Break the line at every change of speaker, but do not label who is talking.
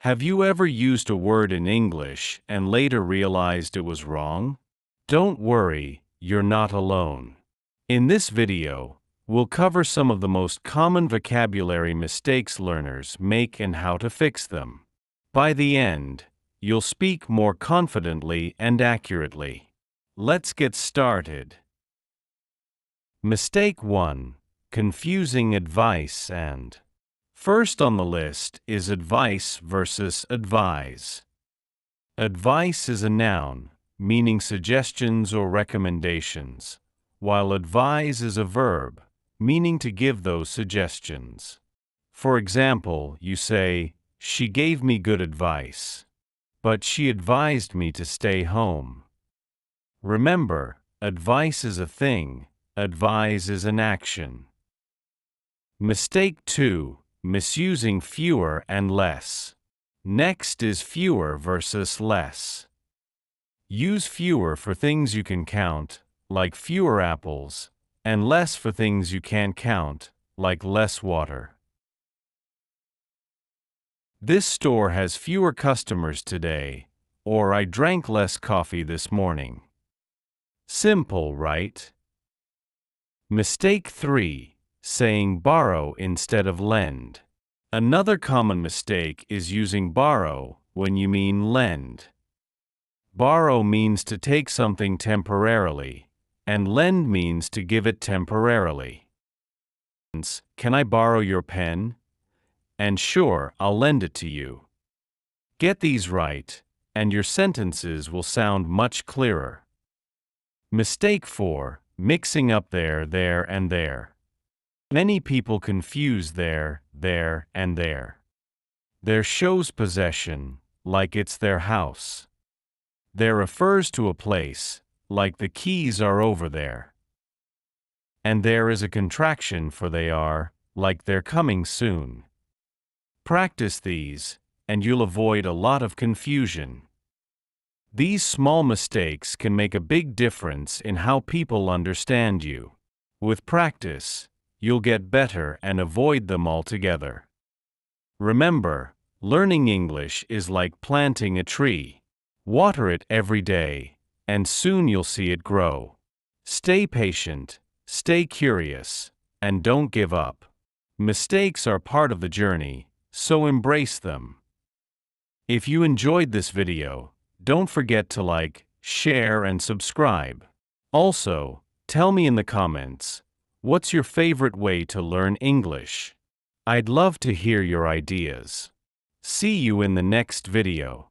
Have you ever used a word in English and later realized it was wrong? Don't worry, you're not alone. In this video, we'll cover some of the most common vocabulary mistakes learners make and how to fix them. By the end, you'll speak more confidently and accurately. Let's get started. Mistake 1. Confusing advice and. First on the list is advice versus advise. Advice is a noun, meaning suggestions or recommendations, while advise is a verb, meaning to give those suggestions. For example, you say, "She gave me good advice, but she advised me to stay home." Remember, advice is a thing, advise is an action. Mistake 2. Misusing fewer and less. Next is fewer versus less. Use fewer for things you can count, like fewer apples, and less for things you can't count, like less water. This store has fewer customers today, or I drank less coffee this morning. Simple, right? Mistake 3. Saying borrow instead of lend. Another common mistake is using borrow when you mean lend. Borrow means to take something temporarily, and lend means to give it temporarily. Can I borrow your pen? And sure, I'll lend it to you. Get these right, and your sentences will sound much clearer. Mistake 4. Mixing up there, and there. Many people confuse there, and there. There shows possession, like it's their house. There refers to a place, like the keys are over there. And there is a contraction for they are, like they're coming soon. Practice these, and you'll avoid a lot of confusion. These small mistakes can make a big difference in how people understand you. With practice, you'll get better and avoid them altogether. Remember, learning English is like planting a tree. Water it every day, and soon you'll see it grow. Stay patient, stay curious, and don't give up. Mistakes are part of the journey, so embrace them. If you enjoyed this video, don't forget to like, share, and subscribe. Also, tell me in the comments, what's your favorite way to learn English? I'd love to hear your ideas. See you in the next video.